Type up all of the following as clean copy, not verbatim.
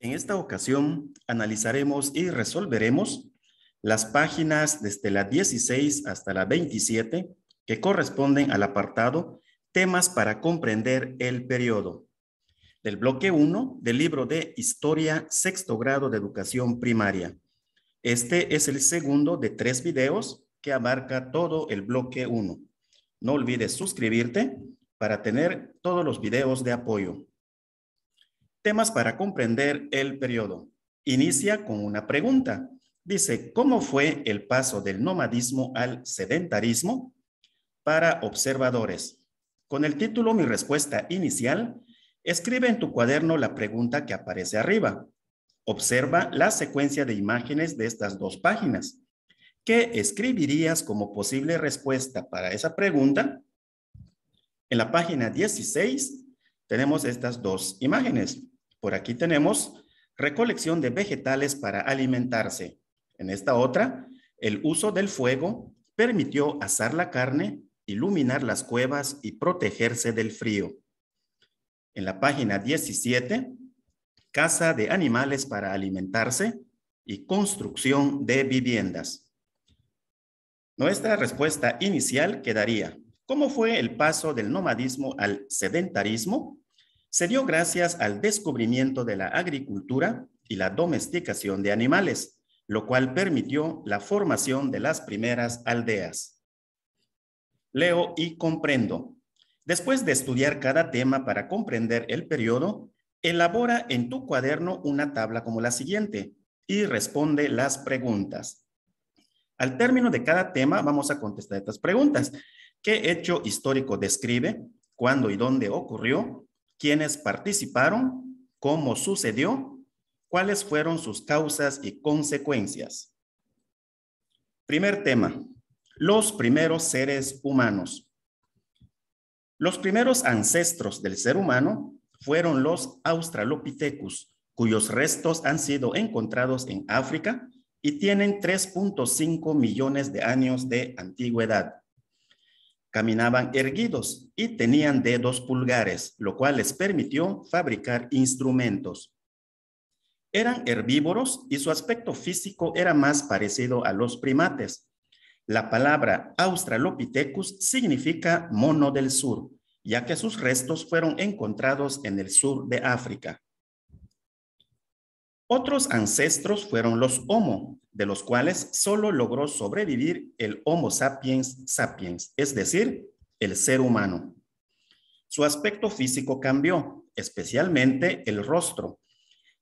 En esta ocasión analizaremos y resolveremos las páginas desde la 16 hasta la 27 que corresponden al apartado Temas para comprender el periodo, del bloque 1 del libro de Historia, sexto grado de educación primaria. Este es el segundo de 3 videos que abarca todo el bloque 1. No olvides suscribirte para tener todos los videos de apoyo. Temas para comprender el periodo. Inicia con una pregunta. Dice, ¿cómo fue el paso del nomadismo al sedentarismo? Para observadores. Con el título Mi respuesta inicial, escribe en tu cuaderno la pregunta que aparece arriba. Observa la secuencia de imágenes de estas dos páginas. ¿Qué escribirías como posible respuesta para esa pregunta? En la página 16 tenemos estas dos imágenes. Por aquí tenemos recolección de vegetales para alimentarse. En esta otra, el uso del fuego permitió asar la carne, iluminar las cuevas y protegerse del frío. En la página 17, caza de animales para alimentarse y construcción de viviendas. Nuestra respuesta inicial quedaría: ¿cómo fue el paso del nomadismo al sedentarismo? Se dio gracias al descubrimiento de la agricultura y la domesticación de animales, lo cual permitió la formación de las primeras aldeas. Leo y comprendo. Después de estudiar cada tema para comprender el periodo, elabora en tu cuaderno una tabla como la siguiente y responde las preguntas. Al término de cada tema vamos a contestar estas preguntas. ¿Qué hecho histórico describe? ¿Cuándo y dónde ocurrió? ¿Quiénes participaron? ¿Cómo sucedió? ¿Cuáles fueron sus causas y consecuencias? Primer tema. Los primeros seres humanos. Los primeros ancestros del ser humano fueron los Australopithecus, cuyos restos han sido encontrados en África y tienen 3.5 millones de años de antigüedad. Caminaban erguidos y tenían dedos pulgares, lo cual les permitió fabricar instrumentos. Eran herbívoros y su aspecto físico era más parecido a los primates. La palabra Australopithecus significa mono del sur, ya que sus restos fueron encontrados en el sur de África. Otros ancestros fueron los Homo, de los cuales solo logró sobrevivir el Homo sapiens sapiens, es decir, el ser humano. Su aspecto físico cambió, especialmente el rostro.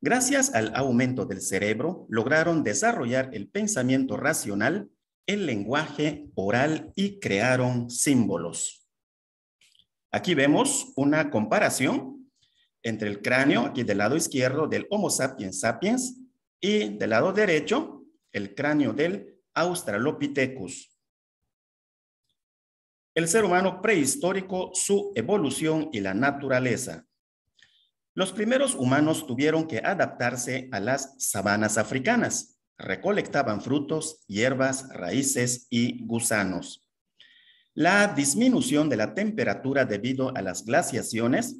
Gracias al aumento del cerebro, lograron desarrollar el pensamiento racional, el lenguaje oral y crearon símbolos. Aquí vemos una comparación entre el cráneo, aquí del lado izquierdo, del Homo sapiens sapiens y del lado derecho, el cráneo del Australopithecus. El ser humano prehistórico, su evolución y la naturaleza. Los primeros humanos tuvieron que adaptarse a las sabanas africanas. Recolectaban frutos, hierbas, raíces y gusanos. La disminución de la temperatura debido a las glaciaciones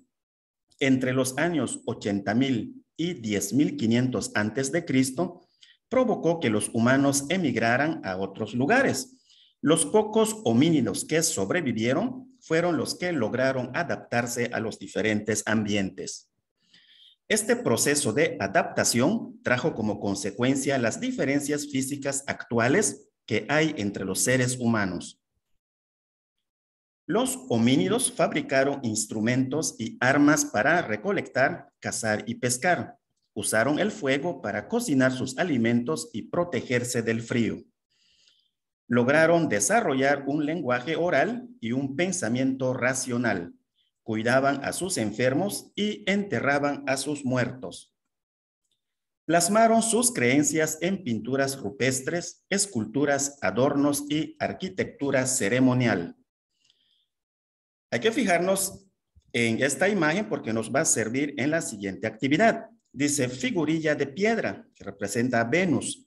entre los años 80.000 y 10.500 a.C. provocó que los humanos emigraran a otros lugares. Los pocos homínidos que sobrevivieron fueron los que lograron adaptarse a los diferentes ambientes. Este proceso de adaptación trajo como consecuencia las diferencias físicas actuales que hay entre los seres humanos. Los homínidos fabricaron instrumentos y armas para recolectar, cazar y pescar. Usaron el fuego para cocinar sus alimentos y protegerse del frío. Lograron desarrollar un lenguaje oral y un pensamiento racional. Cuidaban a sus enfermos y enterraban a sus muertos. Plasmaron sus creencias en pinturas rupestres, esculturas, adornos y arquitectura ceremonial. Hay que fijarnos en esta imagen porque nos va a servir en la siguiente actividad. Dice figurilla de piedra, que representa a Venus.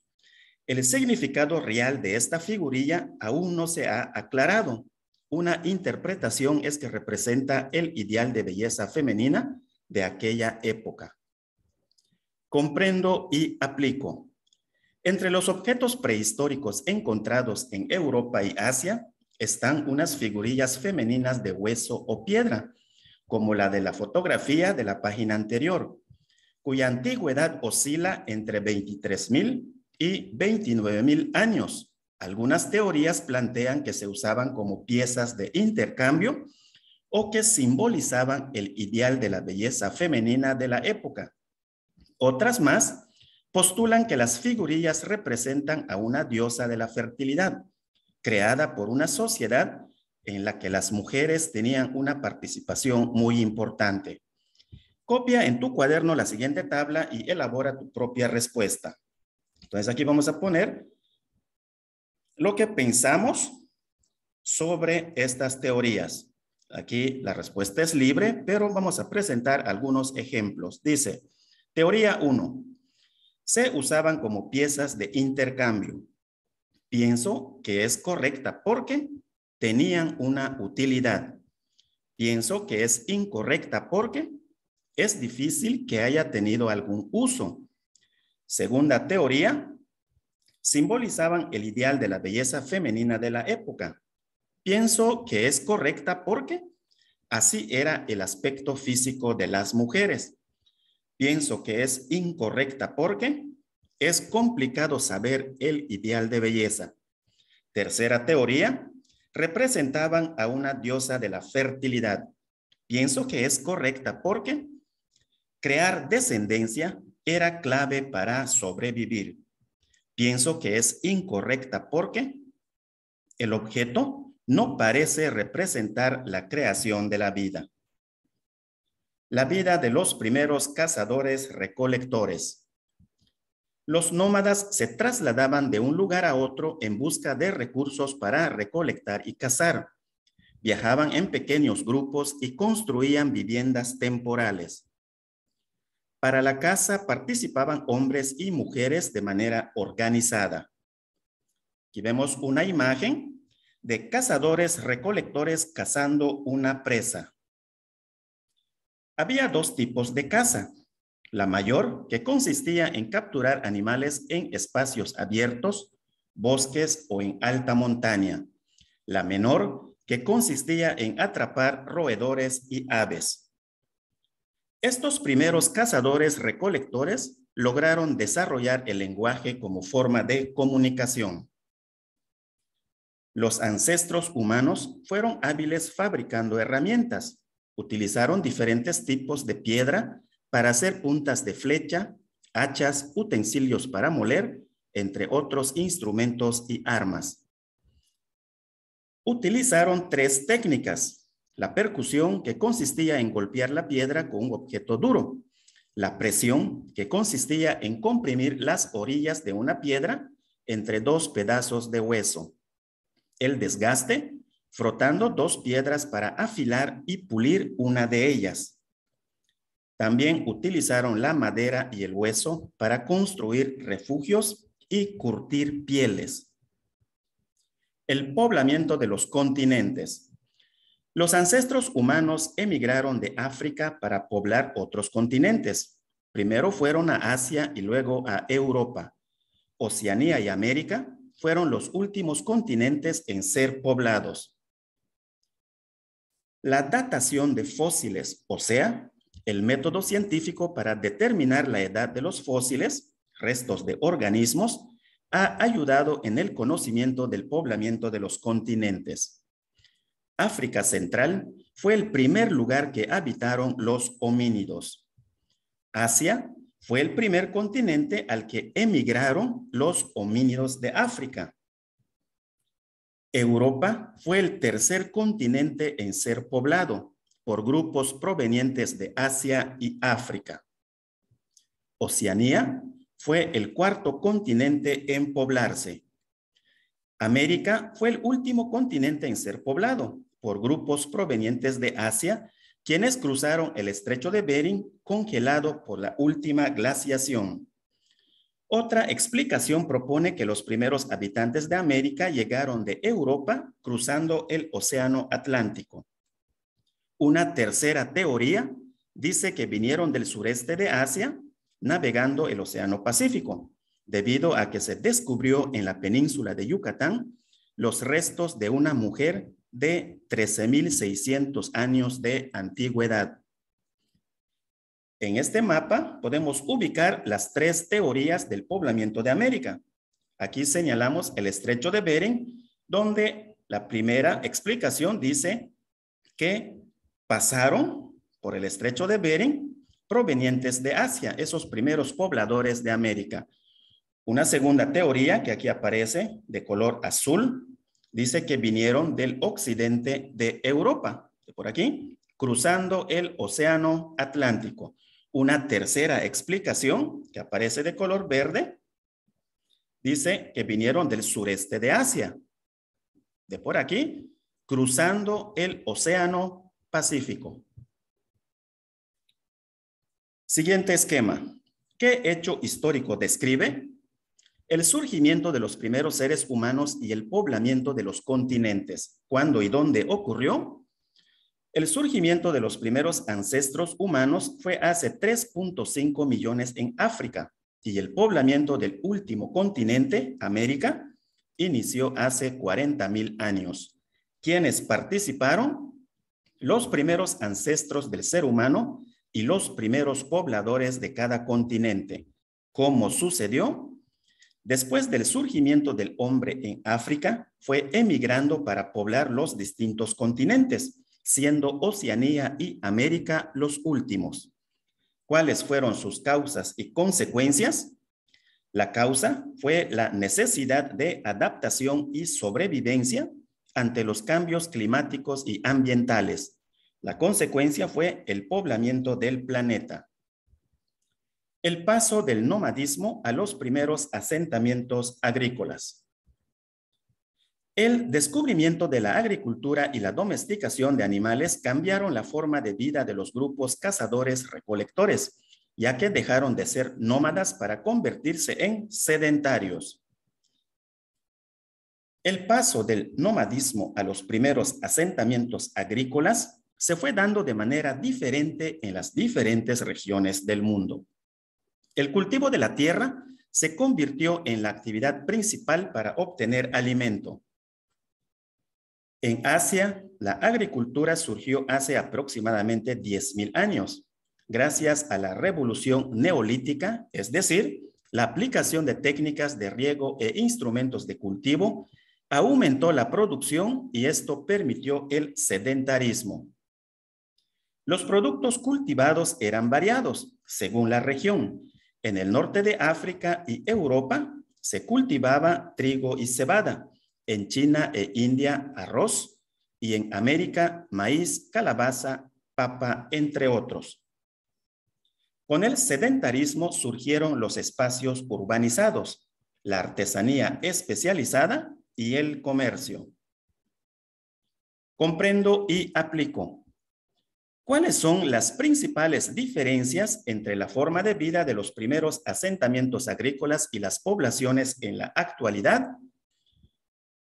El significado real de esta figurilla aún no se ha aclarado. Una interpretación es que representa el ideal de belleza femenina de aquella época. Comprendo y aplico. Entre los objetos prehistóricos encontrados en Europa y Asia están unas figurillas femeninas de hueso o piedra, como la de la fotografía de la página anterior, cuya antigüedad oscila entre 23,000 y 29,000 años. Algunas teorías plantean que se usaban como piezas de intercambio o que simbolizaban el ideal de la belleza femenina de la época. Otras más postulan que las figurillas representan a una diosa de la fertilidad, creada por una sociedad en la que las mujeres tenían una participación muy importante. Copia en tu cuaderno la siguiente tabla y elabora tu propia respuesta. Entonces aquí vamos a poner lo que pensamos sobre estas teorías. Aquí la respuesta es libre, pero vamos a presentar algunos ejemplos. Dice, teoría 1. Se usaban como piezas de intercambio. Pienso que es correcta porque tenían una utilidad. Pienso que es incorrecta porque es difícil que haya tenido algún uso. Segunda teoría, simbolizaban el ideal de la belleza femenina de la época. Pienso que es correcta porque así era el aspecto físico de las mujeres. Pienso que es incorrecta porque es complicado saber el ideal de belleza. Tercera teoría, representaban a una diosa de la fertilidad. Pienso que es correcta porque crear descendencia era clave para sobrevivir. Pienso que es incorrecta porque el objeto no parece representar la creación de la vida. La vida de los primeros cazadores-recolectores. Los nómadas se trasladaban de un lugar a otro en busca de recursos para recolectar y cazar. Viajaban en pequeños grupos y construían viviendas temporales. Para la caza participaban hombres y mujeres de manera organizada. Aquí vemos una imagen de cazadores-recolectores cazando una presa. Había dos tipos de caza. La mayor, que consistía en capturar animales en espacios abiertos, bosques o en alta montaña. La menor, que consistía en atrapar roedores y aves. Estos primeros cazadores-recolectores lograron desarrollar el lenguaje como forma de comunicación. Los ancestros humanos fueron hábiles fabricando herramientas. Utilizaron diferentes tipos de piedra para hacer puntas de flecha, hachas, utensilios para moler, entre otros instrumentos y armas. Utilizaron tres técnicas. La percusión, que consistía en golpear la piedra con un objeto duro. La presión, que consistía en comprimir las orillas de una piedra entre dos pedazos de hueso. El desgaste, frotando dos piedras para afilar y pulir una de ellas. También utilizaron la madera y el hueso para construir refugios y curtir pieles. El poblamiento de los continentes. Los ancestros humanos emigraron de África para poblar otros continentes. Primero fueron a Asia y luego a Europa. Oceanía y América fueron los últimos continentes en ser poblados. La datación de fósiles, o sea, el método científico para determinar la edad de los fósiles, restos de organismos, ha ayudado en el conocimiento del poblamiento de los continentes. África Central fue el primer lugar que habitaron los homínidos. Asia fue el primer continente al que emigraron los homínidos de África. Europa fue el tercer continente en ser poblado por grupos provenientes de Asia y África. Oceanía fue el cuarto continente en poblarse. América fue el último continente en ser poblado por grupos provenientes de Asia, quienes cruzaron el estrecho de Bering congelado por la última glaciación. Otra explicación propone que los primeros habitantes de América llegaron de Europa cruzando el Océano Atlántico. Una tercera teoría dice que vinieron del sureste de Asia, navegando el Océano Pacífico, debido a que se descubrió en la península de Yucatán los restos de una mujer de 13.600 años de antigüedad. En este mapa podemos ubicar las 3 teorías del poblamiento de América. Aquí señalamos el estrecho de Bering, donde la primera explicación dice que pasaron por el estrecho de Bering provenientes de Asia, esos primeros pobladores de América. Una segunda teoría que aquí aparece de color azul dice que vinieron del occidente de Europa, de por aquí, cruzando el Océano Atlántico. Una tercera explicación que aparece de color verde dice que vinieron del sureste de Asia, de por aquí, cruzando el Océano Pacífico. Siguiente esquema. ¿Qué hecho histórico describe? El surgimiento de los primeros seres humanos y el poblamiento de los continentes. ¿Cuándo y dónde ocurrió? El surgimiento de los primeros ancestros humanos fue hace 3.5 millones en África y el poblamiento del último continente, América, inició hace 40.000 años. ¿Quiénes participaron? Los primeros ancestros del ser humano y los primeros pobladores de cada continente. ¿Cómo sucedió? Después del surgimiento del hombre en África, fue emigrando para poblar los distintos continentes, siendo Oceanía y América los últimos. ¿Cuáles fueron sus causas y consecuencias? La causa fue la necesidad de adaptación y sobrevivencia ante los cambios climáticos y ambientales. La consecuencia fue el poblamiento del planeta. El paso del nomadismo a los primeros asentamientos agrícolas. El descubrimiento de la agricultura y la domesticación de animales cambiaron la forma de vida de los grupos cazadores-recolectores, ya que dejaron de ser nómadas para convertirse en sedentarios. El paso del nomadismo a los primeros asentamientos agrícolas se fue dando de manera diferente en las diferentes regiones del mundo. El cultivo de la tierra se convirtió en la actividad principal para obtener alimento. En Asia, la agricultura surgió hace aproximadamente 10.000 años, gracias a la revolución neolítica, es decir, la aplicación de técnicas de riego e instrumentos de cultivo, aumentó la producción y esto permitió el sedentarismo. Los productos cultivados eran variados según la región. En el norte de África y Europa se cultivaba trigo y cebada. En China e India, arroz, y en América, maíz, calabaza, papa, entre otros. Con el sedentarismo surgieron los espacios urbanizados, la artesanía especializada y el comercio. Comprendo y aplico. ¿Cuáles son las principales diferencias entre la forma de vida de los primeros asentamientos agrícolas y las poblaciones en la actualidad?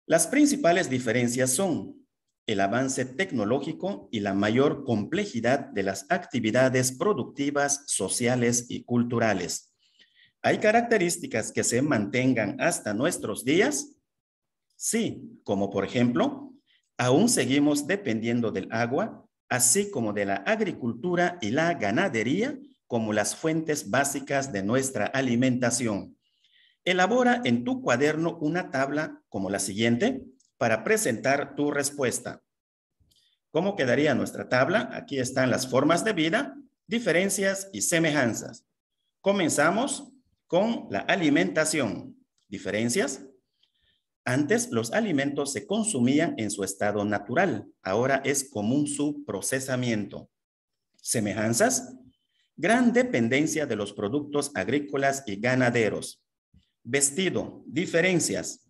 Las principales diferencias son el avance tecnológico y la mayor complejidad de las actividades productivas, sociales y culturales. ¿Hay características que se mantengan hasta nuestros días? Sí, como por ejemplo, aún seguimos dependiendo del agua, así como de la agricultura y la ganadería como las fuentes básicas de nuestra alimentación. Elabora en tu cuaderno una tabla como la siguiente para presentar tu respuesta. ¿Cómo quedaría nuestra tabla? Aquí están las formas de vida, diferencias y semejanzas. Comenzamos con la alimentación. Diferencias. Antes los alimentos se consumían en su estado natural, ahora es común su procesamiento. Semejanzas. Gran dependencia de los productos agrícolas y ganaderos. Vestido, diferencias.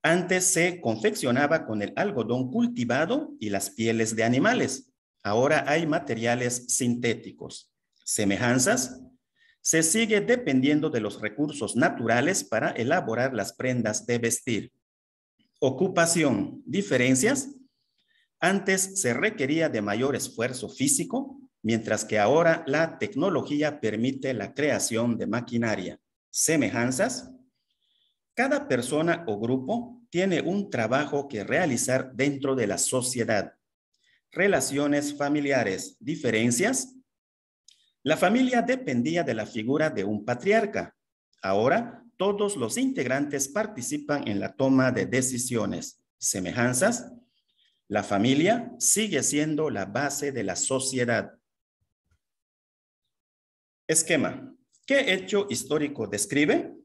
Antes se confeccionaba con el algodón cultivado y las pieles de animales. Ahora hay materiales sintéticos. Semejanzas. Se sigue dependiendo de los recursos naturales para elaborar las prendas de vestir. Ocupación, diferencias. Antes se requería de mayor esfuerzo físico, mientras que ahora la tecnología permite la creación de maquinaria. Semejanzas. Cada persona o grupo tiene un trabajo que realizar dentro de la sociedad. Relaciones familiares. Diferencias. La familia dependía de la figura de un patriarca. Ahora, todos los integrantes participan en la toma de decisiones. Semejanzas. La familia sigue siendo la base de la sociedad. Esquema. ¿Qué hecho histórico describe?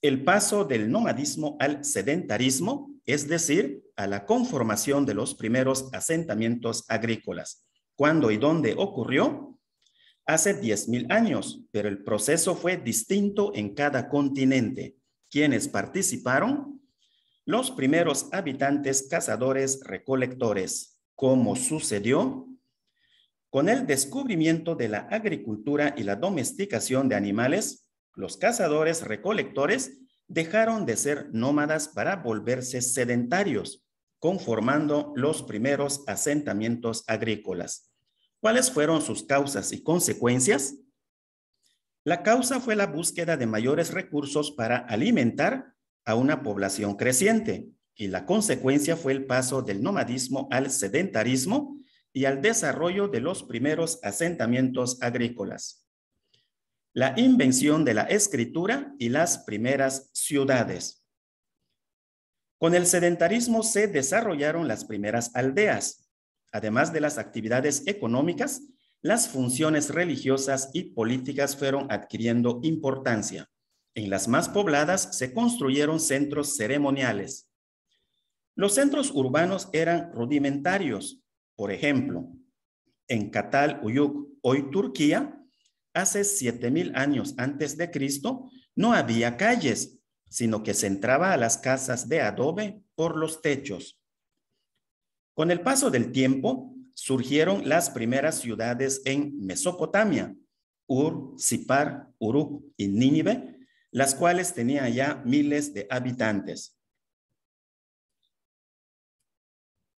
El paso del nomadismo al sedentarismo, es decir, a la conformación de los primeros asentamientos agrícolas. ¿Cuándo y dónde ocurrió? Hace 10,000 años, pero el proceso fue distinto en cada continente. ¿Quiénes participaron? Los primeros habitantes cazadores-recolectores. ¿Cómo sucedió? Con el descubrimiento de la agricultura y la domesticación de animales, los cazadores-recolectores dejaron de ser nómadas para volverse sedentarios, conformando los primeros asentamientos agrícolas. ¿Cuáles fueron sus causas y consecuencias? La causa fue la búsqueda de mayores recursos para alimentar a una población creciente, y la consecuencia fue el paso del nomadismo al sedentarismo y al desarrollo de los primeros asentamientos agrícolas. La invención de la escritura y las primeras ciudades. Con el sedentarismo se desarrollaron las primeras aldeas. Además de las actividades económicas, las funciones religiosas y políticas fueron adquiriendo importancia. En las más pobladas se construyeron centros ceremoniales. Los centros urbanos eran rudimentarios. Por ejemplo, en Çatalhöyük, hoy Turquía, hace 7,000 años antes de Cristo, no había calles, sino que se entraba a las casas de adobe por los techos. Con el paso del tiempo, surgieron las primeras ciudades en Mesopotamia, Ur, Sipar, Uruk y Nínive, las cuales tenían ya miles de habitantes.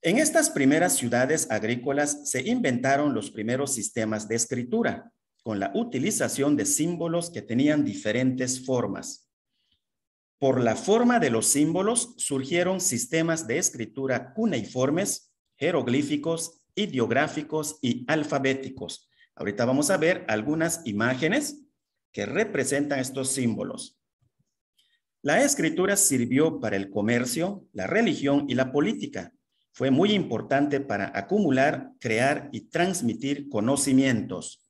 En estas primeras ciudades agrícolas se inventaron los primeros sistemas de escritura, con la utilización de símbolos que tenían diferentes formas. Por la forma de los símbolos surgieron sistemas de escritura cuneiformes, jeroglíficos, ideográficos y alfabéticos. Ahorita vamos a ver algunas imágenes que representan estos símbolos. La escritura sirvió para el comercio, la religión y la política. Fue muy importante para acumular, crear y transmitir conocimientos.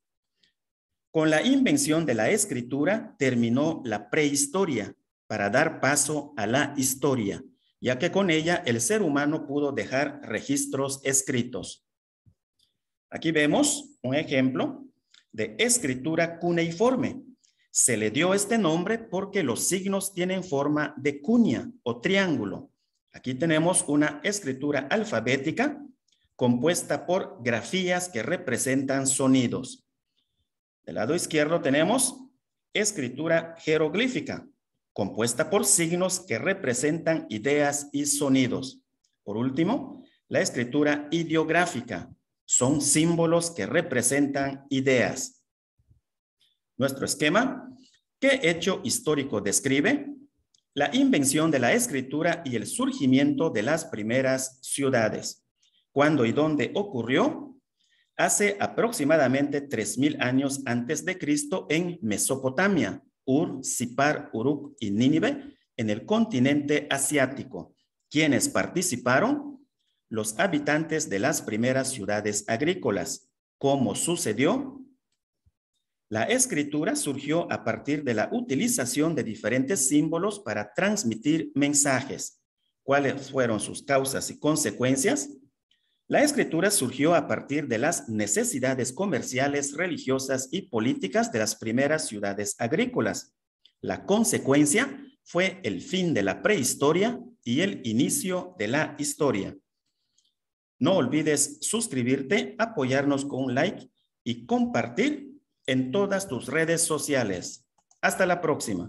Con la invención de la escritura terminó la prehistoria para dar paso a la historia, ya que con ella el ser humano pudo dejar registros escritos. Aquí vemos un ejemplo de escritura cuneiforme. Se le dio este nombre porque los signos tienen forma de cuña o triángulo. Aquí tenemos una escritura alfabética compuesta por grafías que representan sonidos. Del lado izquierdo tenemos escritura jeroglífica, compuesta por signos que representan ideas y sonidos. Por último, la escritura ideográfica. Son símbolos que representan ideas. Nuestro esquema. ¿Qué hecho histórico describe? La invención de la escritura y el surgimiento de las primeras ciudades. ¿Cuándo y dónde ocurrió? Hace aproximadamente 3,000 años antes de Cristo en Mesopotamia, Ur, Sipar, Uruk y Nínive, en el continente asiático. ¿Quiénes participaron? Los habitantes de las primeras ciudades agrícolas. ¿Cómo sucedió? La escritura surgió a partir de la utilización de diferentes símbolos para transmitir mensajes. ¿Cuáles fueron sus causas y consecuencias? La escritura surgió a partir de las necesidades comerciales, religiosas y políticas de las primeras ciudades agrícolas. La consecuencia fue el fin de la prehistoria y el inicio de la historia. No olvides suscribirte, apoyarnos con un like y compartir en todas tus redes sociales. Hasta la próxima.